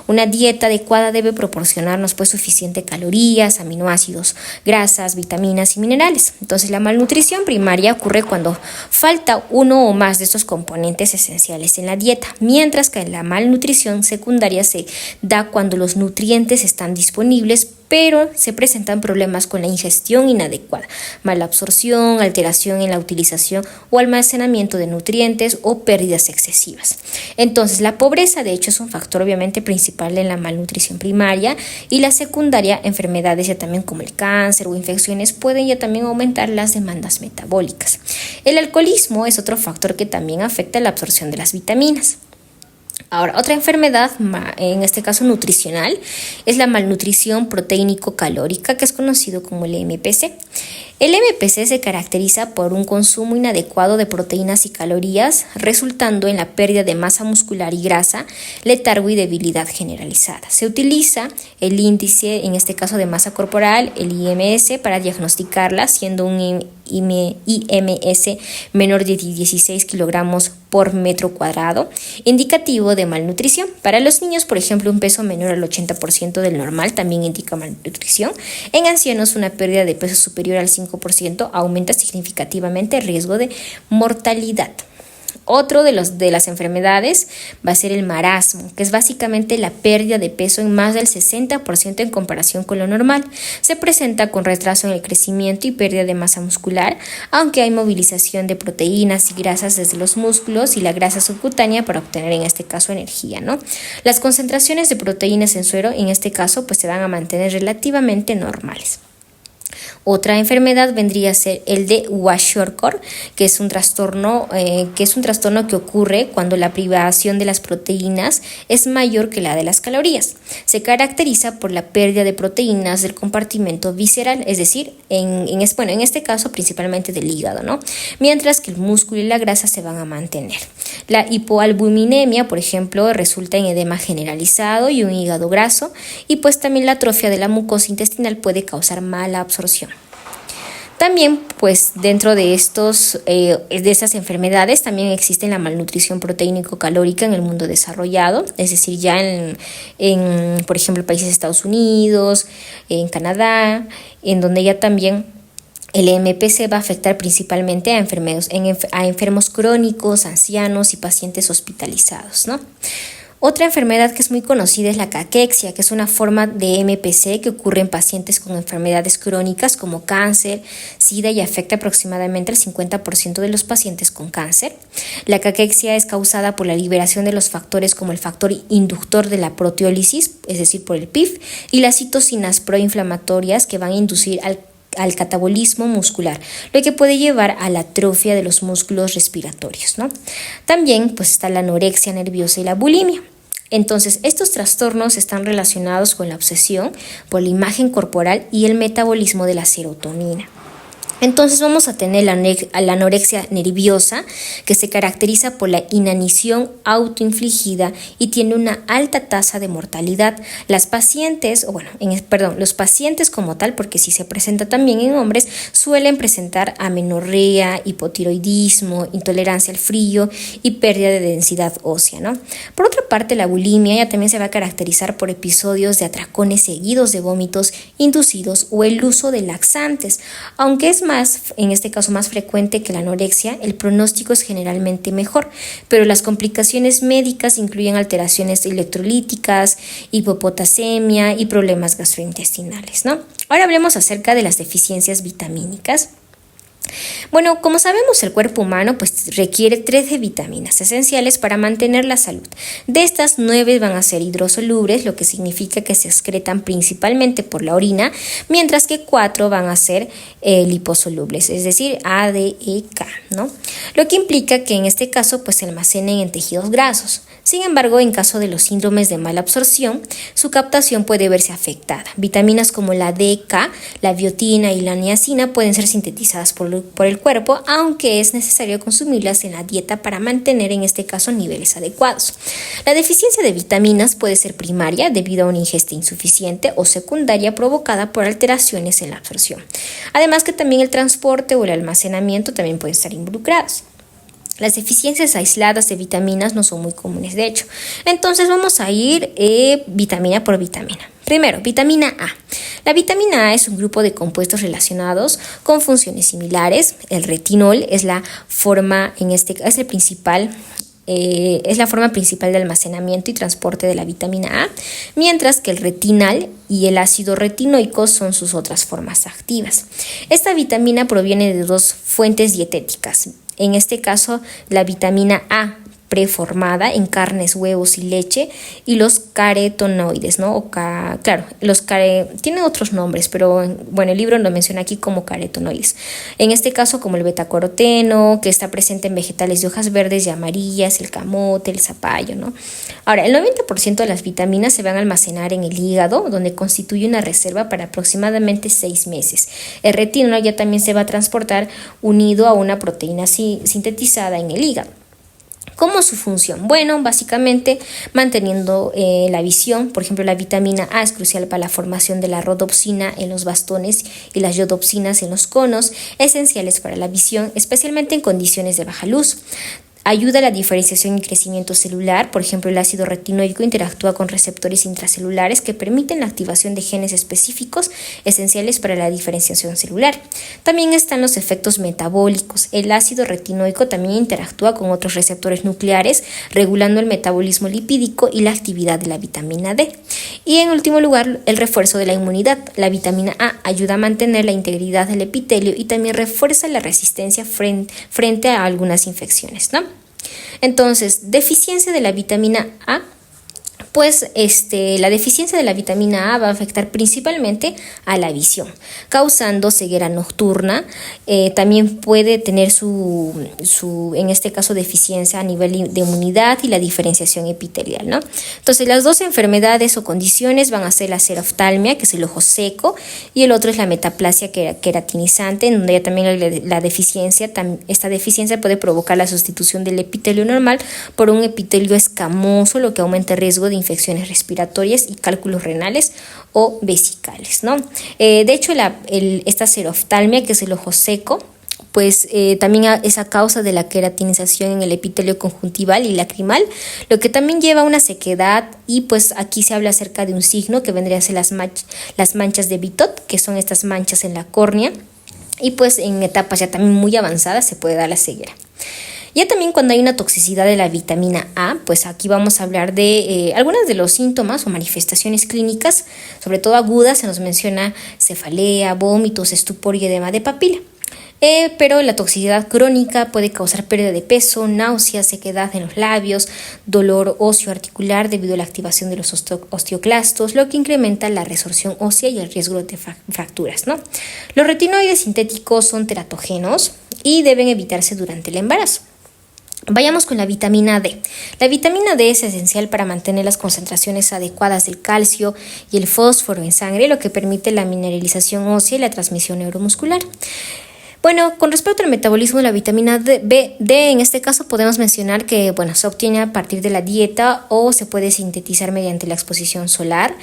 Una dieta adecuada debe proporcionarnos pues suficiente calorías, aminoácidos, grasas, vitaminas y minerales. Entonces, la malnutrición primaria ocurre cuando falta uno o más de estos componentes esenciales en la dieta, mientras que la malnutrición secundaria se da cuando los nutrientes están disponibles solubles, pero se presentan problemas con la ingestión inadecuada, mala absorción, alteración en la utilización o almacenamiento de nutrientes o pérdidas excesivas. Entonces, la pobreza de hecho es un factor obviamente principal en la malnutrición primaria, y la secundaria, enfermedades ya también como el cáncer o infecciones pueden ya también aumentar las demandas metabólicas. El alcoholismo es otro factor que también afecta la absorción de las vitaminas. Ahora, otra enfermedad, en este caso nutricional, es la malnutrición proteínico-calórica, que es conocido como el MPC. El MPC se caracteriza por un consumo inadecuado de proteínas y calorías, resultando en la pérdida de masa muscular y grasa, letargo y debilidad generalizada. Se utiliza el índice, en este caso de masa corporal, el IMS, para diagnosticarla, siendo un IMS menor de 16 kilogramos por metro cuadrado, indicativo de malnutrición. Para los niños, por ejemplo, un peso menor al 80% del normal también indica malnutrición. En ancianos, una pérdida de peso superior al 5% aumenta significativamente el riesgo de mortalidad. Otro de las enfermedades va a ser el marasmo, que es básicamente la pérdida de peso en más del 60% en comparación con lo normal. Se presenta con retraso en el crecimiento y pérdida de masa muscular, aunque hay movilización de proteínas y grasas desde los músculos y la grasa subcutánea para obtener en este caso energía, ¿no? Las concentraciones de proteínas en suero en este caso pues se van a mantener relativamente normales. Otra enfermedad vendría a ser el de Kwashiorkor, que es un trastorno que ocurre cuando la privación de las proteínas es mayor que la de las calorías. Se caracteriza por la pérdida de proteínas del compartimento visceral, es decir, en este caso principalmente del hígado, ¿no? Mientras que el músculo y la grasa se van a mantener. La hipoalbuminemia, por ejemplo, resulta en edema generalizado y un hígado graso, y pues también la atrofia de la mucosa intestinal puede causar mala absorción. También, pues, dentro de estas enfermedades también existe la malnutrición proteínico-calórica en el mundo desarrollado, es decir, ya por ejemplo, países de Estados Unidos, en Canadá, en donde ya también el MPC va a afectar principalmente a enfermos crónicos, ancianos y pacientes hospitalizados, ¿no? Otra enfermedad que es muy conocida es la caquexia, que es una forma de MPC que ocurre en pacientes con enfermedades crónicas como cáncer, SIDA, y afecta aproximadamente al 50% de los pacientes con cáncer. La caquexia es causada por la liberación de los factores como el factor inductor de la proteólisis, es decir, por el PIF, y las citocinas proinflamatorias que van a inducir al catabolismo muscular, lo que puede llevar a la atrofia de los músculos respiratorios, ¿no? También pues está la anorexia nerviosa y la bulimia. Entonces, estos trastornos están relacionados con la obsesión por la imagen corporal y el metabolismo de la serotonina. Entonces vamos a tener la anorexia nerviosa, que se caracteriza por la inanición autoinfligida y tiene una alta tasa de mortalidad. Los pacientes como tal, porque si se presenta también en hombres, suelen presentar amenorrea, hipotiroidismo, intolerancia al frío y pérdida de densidad ósea, ¿no? Por otra parte, la bulimia ya también se va a caracterizar por episodios de atracones seguidos de vómitos inducidos o el uso de laxantes, aunque es en este caso más frecuente que la anorexia, el pronóstico es generalmente mejor, pero las complicaciones médicas incluyen alteraciones electrolíticas, hipopotasemia y problemas gastrointestinales, ¿no? Ahora hablemos acerca de las deficiencias vitamínicas. Bueno, como sabemos, el cuerpo humano pues requiere 13 vitaminas esenciales para mantener la salud. De estas, 9 van a ser hidrosolubles, lo que significa que se excretan principalmente por la orina, mientras que 4 van a ser liposolubles, es decir, A, D, E, K, ¿no? Lo que implica que en este caso pues se almacenen en tejidos grasos. Sin embargo, en caso de los síndromes de mala absorción, su captación puede verse afectada. Vitaminas como la D, K, la biotina y la niacina pueden ser sintetizadas por el cuerpo, aunque es necesario consumirlas en la dieta para mantener en este caso niveles adecuados. La deficiencia de vitaminas puede ser primaria debido a una ingesta insuficiente o secundaria provocada por alteraciones en la absorción. Además que también el transporte o el almacenamiento también pueden estar involucrados. Las deficiencias aisladas de vitaminas no son muy comunes, de hecho. Entonces vamos a ir vitamina por vitamina. Primero, vitamina A. La vitamina A es un grupo de compuestos relacionados con funciones similares. El retinol es la forma, es el principal es la forma principal de almacenamiento y transporte de la vitamina A, mientras que el retinal y el ácido retinoico son sus otras formas activas. Esta vitamina proviene de dos fuentes dietéticas. En este caso, la vitamina A preformada en carnes, huevos y leche, y los carotenoides, ¿no? Tienen otros nombres, pero bueno, el libro lo menciona aquí como carotenoides. En este caso, como el betacaroteno, que está presente en vegetales de hojas verdes y amarillas, el camote, el zapallo, ¿no? Ahora, el 90% de las vitaminas se van a almacenar en el hígado, donde constituye una reserva para aproximadamente 6 meses. El retinol ya también se va a transportar unido a una proteína sintetizada en el hígado. ¿Cómo es su función? Bueno, básicamente manteniendo la visión. Por ejemplo, la vitamina A es crucial para la formación de la rodopsina en los bastones y las iodopsinas en los conos, esenciales para la visión, especialmente en condiciones de baja luz. Ayuda a la diferenciación y crecimiento celular. Por ejemplo, el ácido retinoico interactúa con receptores intracelulares que permiten la activación de genes específicos esenciales para la diferenciación celular. También están los efectos metabólicos. El ácido retinoico también interactúa con otros receptores nucleares, regulando el metabolismo lipídico y la actividad de la vitamina D. Y en último lugar, el refuerzo de la inmunidad. La vitamina A ayuda a mantener la integridad del epitelio y también refuerza la resistencia frente a algunas infecciones, ¿no? Entonces, deficiencia de la vitamina A. Pues la deficiencia de la vitamina A va a afectar principalmente a la visión, causando ceguera nocturna. También puede tener en este caso, deficiencia a nivel de inmunidad y la diferenciación epitelial, ¿no? Entonces, las dos enfermedades o condiciones van a ser la xeroftalmia, que es el ojo seco, y el otro es la metaplasia queratinizante, en donde ya también esta deficiencia puede provocar la sustitución del epitelio normal por un epitelio escamoso, lo que aumenta el riesgo de infecciones respiratorias y cálculos renales o vesicales, ¿no? De hecho, esta xeroftalmia, que es el ojo seco, pues también es a causa de la queratinización en el epitelio conjuntival y lacrimal, lo que también lleva a una sequedad, y pues aquí se habla acerca de un signo que vendría a ser las manchas de Bitot, que son estas manchas en la córnea, y pues en etapas ya también muy avanzadas se puede dar la ceguera. Ya también cuando hay una toxicidad de la vitamina A, pues aquí vamos a hablar de algunos de los síntomas o manifestaciones clínicas, sobre todo agudas. Se nos menciona cefalea, vómitos, estupor y edema de papila. Pero la toxicidad crónica puede causar pérdida de peso, náuseas, sequedad en los labios, dolor óseo articular debido a la activación de los osteoclastos, lo que incrementa la resorción ósea y el riesgo de fracturas, ¿no? Los retinoides sintéticos son teratogénicos y deben evitarse durante el embarazo. Vayamos con la vitamina D. La vitamina D es esencial para mantener las concentraciones adecuadas del calcio y el fósforo en sangre, lo que permite la mineralización ósea y la transmisión neuromuscular. Bueno, con respecto al metabolismo de la vitamina D, en este caso podemos mencionar que se obtiene a partir de la dieta o se puede sintetizar mediante la exposición solar.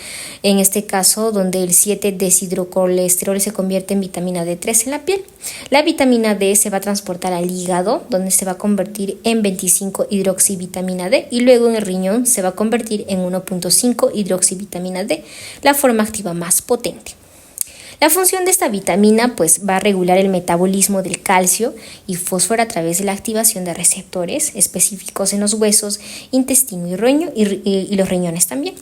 En este caso, donde el 7-deshidrocolesterol se convierte en vitamina D3 en la piel. La vitamina D se va a transportar al hígado, donde se va a convertir en 25-hidroxivitamina D, y luego en el riñón se va a convertir en 1.5-hidroxivitamina D, la forma activa más potente. La función de esta vitamina va a regular el metabolismo del calcio y fósforo a través de la activación de receptores específicos en los huesos, intestino y los riñones también.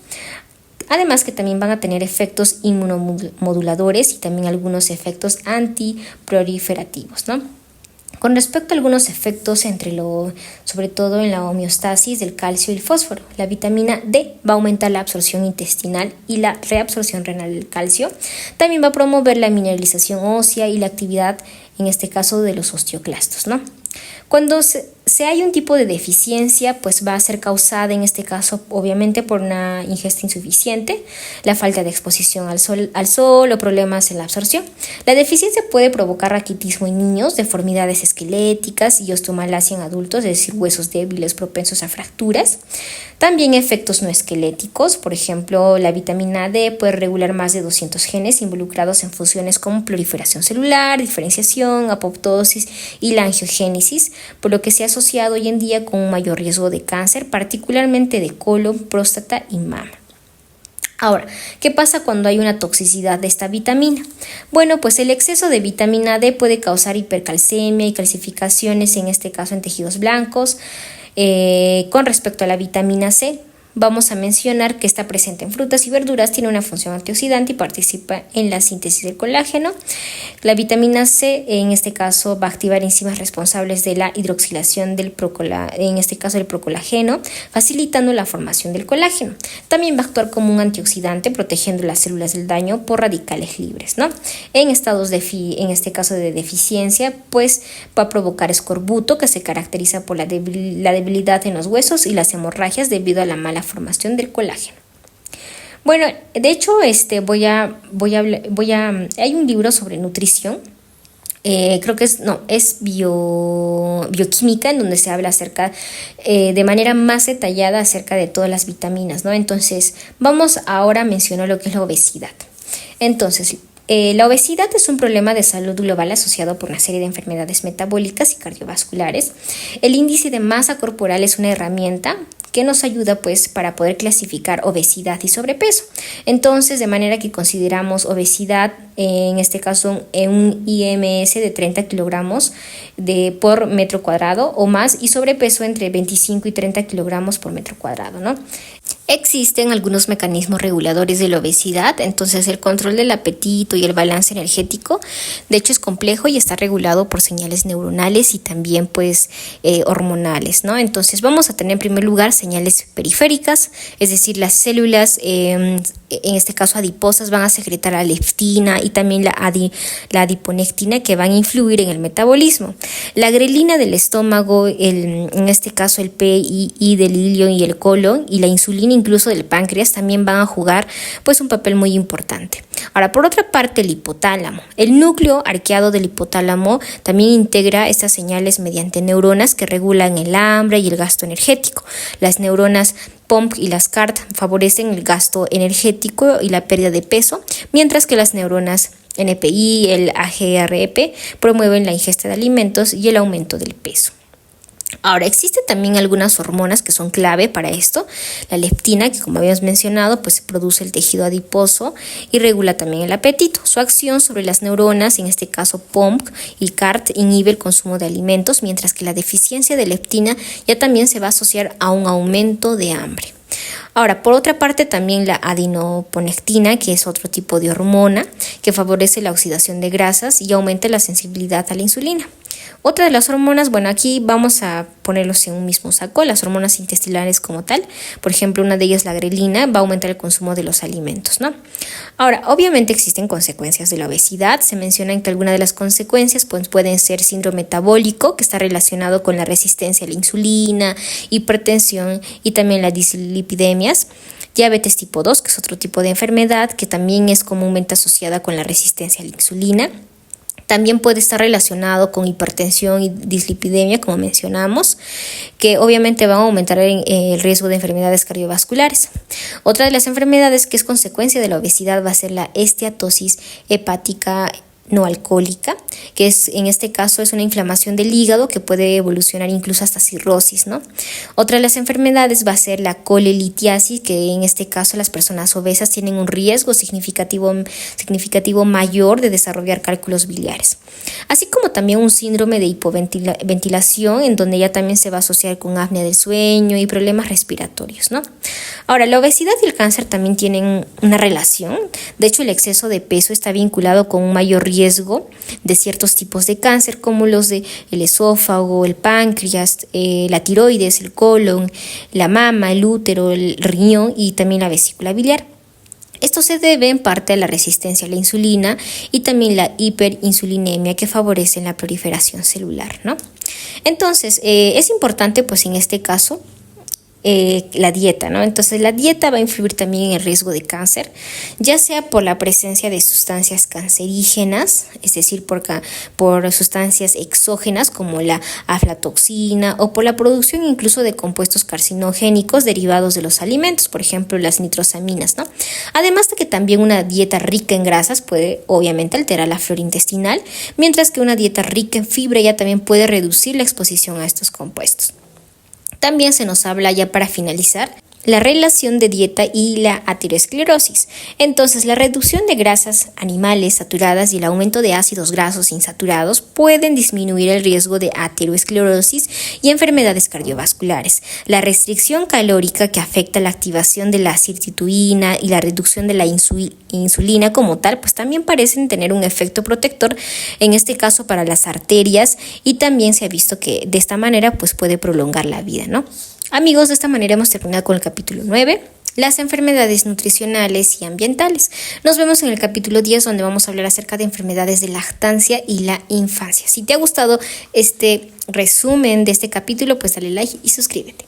Además que también van a tener efectos inmunomoduladores y también algunos efectos antiproliferativos, ¿no? Con respecto a algunos efectos sobre todo en la homeostasis del calcio y el fósforo, la vitamina D va a aumentar la absorción intestinal y la reabsorción renal del calcio. También va a promover la mineralización ósea y la actividad, en este caso, de los osteoclastos, ¿no? Cuando hay un tipo de deficiencia, va a ser causada, en este caso, obviamente, por una ingesta insuficiente, la falta de exposición al sol o problemas en la absorción. La deficiencia puede provocar raquitismo en niños, deformidades esqueléticas y osteomalacia en adultos, es decir, huesos débiles propensos a fracturas. También efectos no esqueléticos, por ejemplo, la vitamina D puede regular más de 200 genes involucrados en funciones como proliferación celular, diferenciación, apoptosis y la angiogénesis, por lo que se ha asociado hoy en día con un mayor riesgo de cáncer, particularmente de colon, próstata y mama. Ahora, ¿qué pasa cuando hay una toxicidad de esta vitamina? Bueno, el exceso de vitamina D puede causar hipercalcemia y calcificaciones, en este caso en tejidos blancos. Con respecto a la vitamina C, vamos a mencionar que está presente en frutas y verduras, tiene una función antioxidante y participa en la síntesis del colágeno. La vitamina C, en este caso, va a activar enzimas responsables de la hidroxilación del en este caso del procolageno, facilitando la formación del colágeno. También va a actuar como un antioxidante, protegiendo las células del daño por radicales libres, ¿no? En estados en este caso de deficiencia, pues va a provocar escorbuto, que se caracteriza por la debilidad en los huesos y las hemorragias debido a la mala formación del colágeno. Bueno, de hecho, hay un libro sobre nutrición, creo que es bioquímica, en donde se habla acerca, de manera más detallada acerca de todas las vitaminas, ¿no? Entonces, vamos ahora a mencionar lo que es la obesidad. Entonces, la obesidad es un problema de salud global asociado por una serie de enfermedades metabólicas y cardiovasculares. El índice de masa corporal es una herramienta que nos ayuda pues para poder clasificar obesidad y sobrepeso. Entonces, de manera que consideramos obesidad, en este caso en un IMS de 30 kilogramos por metro cuadrado o más, y sobrepeso entre 25 y 30 kilogramos por metro cuadrado, ¿no? Existen algunos mecanismos reguladores de la obesidad, entonces el control del apetito y el balance energético, de hecho, es complejo y está regulado por señales neuronales y también pues hormonales, ¿no? Entonces vamos a tener en primer lugar señales periféricas, es decir, las células, en este caso adiposas, van a secretar la leptina y también la adiponectina, que van a influir en el metabolismo. La grelina del estómago, en este caso el PII del ilio y el colon, y la insulina incluso del páncreas también van a jugar pues un papel muy importante. Ahora, por otra parte, el hipotálamo. El núcleo arqueado del hipotálamo también integra estas señales mediante neuronas que regulan el hambre y el gasto energético. Las neuronas POMP y las CART favorecen el gasto energético y la pérdida de peso, mientras que las neuronas NPI, el AGRP, promueven la ingesta de alimentos y el aumento del peso. Ahora, existen también algunas hormonas que son clave para esto. La leptina, que como habíamos mencionado, pues produce el tejido adiposo y regula también el apetito. Su acción sobre las neuronas, en este caso POMC y CART, inhibe el consumo de alimentos, mientras que la deficiencia de leptina ya también se va a asociar a un aumento de hambre. Ahora, por otra parte, también la adenoponectina, que es otro tipo de hormona que favorece la oxidación de grasas y aumenta la sensibilidad a la insulina. Otra de las hormonas, bueno, aquí vamos a ponerlos en un mismo saco, las hormonas intestinales como tal. Por ejemplo, una de ellas, la grelina, va a aumentar el consumo de los alimentos, ¿no? Ahora, obviamente existen consecuencias de la obesidad. Se mencionan que algunas de las consecuencias pues, pueden ser síndrome metabólico, que está relacionado con la resistencia a la insulina, hipertensión y también las dislipidemias. Diabetes tipo 2, que es otro tipo de enfermedad que también es comúnmente asociada con la resistencia a la insulina. También puede estar relacionado con hipertensión y dislipidemia, como mencionamos, que obviamente van a aumentar el riesgo de enfermedades cardiovasculares. Otra de las enfermedades que es consecuencia de la obesidad va a ser la esteatosis hepática no alcohólica, que en este caso es una inflamación del hígado que puede evolucionar incluso hasta cirrosis, ¿no? Otra de las enfermedades va a ser la colelitiasis, que en este caso las personas obesas tienen un riesgo significativo mayor de desarrollar cálculos biliares, así como también un síndrome de hipoventilación, en donde ya también se va a asociar con apnea del sueño y problemas respiratorios, ¿no? Ahora, la obesidad y el cáncer también tienen una relación. De hecho, el exceso de peso está vinculado con un mayor riesgo de ciertos tipos de cáncer, como los del esófago, el páncreas, la tiroides, el colon, la mama, el útero, el riñón y también la vesícula biliar. Esto se debe en parte a la resistencia a la insulina y también la hiperinsulinemia, que favorecen la proliferación celular, ¿no? Entonces, es importante, pues en este caso, la dieta, ¿no? Entonces, la dieta va a influir también en el riesgo de cáncer, ya sea por la presencia de sustancias cancerígenas, es decir, por sustancias exógenas como la aflatoxina, o por la producción incluso de compuestos carcinogénicos derivados de los alimentos, por ejemplo, las nitrosaminas, ¿no? Además de que también una dieta rica en grasas puede obviamente alterar la flora intestinal, mientras que una dieta rica en fibra ya también puede reducir la exposición a estos compuestos. También se nos habla, ya para finalizar, la relación de dieta y la aterosclerosis. Entonces, la reducción de grasas animales saturadas y el aumento de ácidos grasos insaturados pueden disminuir el riesgo de aterosclerosis y enfermedades cardiovasculares. La restricción calórica, que afecta la activación de la sirtuina y la reducción de la insulina como tal, pues también parecen tener un efecto protector, en este caso para las arterias, y también se ha visto que de esta manera pues puede prolongar la vida, ¿no? Amigos, de esta manera hemos terminado con el capítulo 9, las enfermedades nutricionales y ambientales. Nos vemos en el capítulo 10, donde vamos a hablar acerca de enfermedades de lactancia y la infancia. Si te ha gustado este resumen de este capítulo, pues dale like y suscríbete.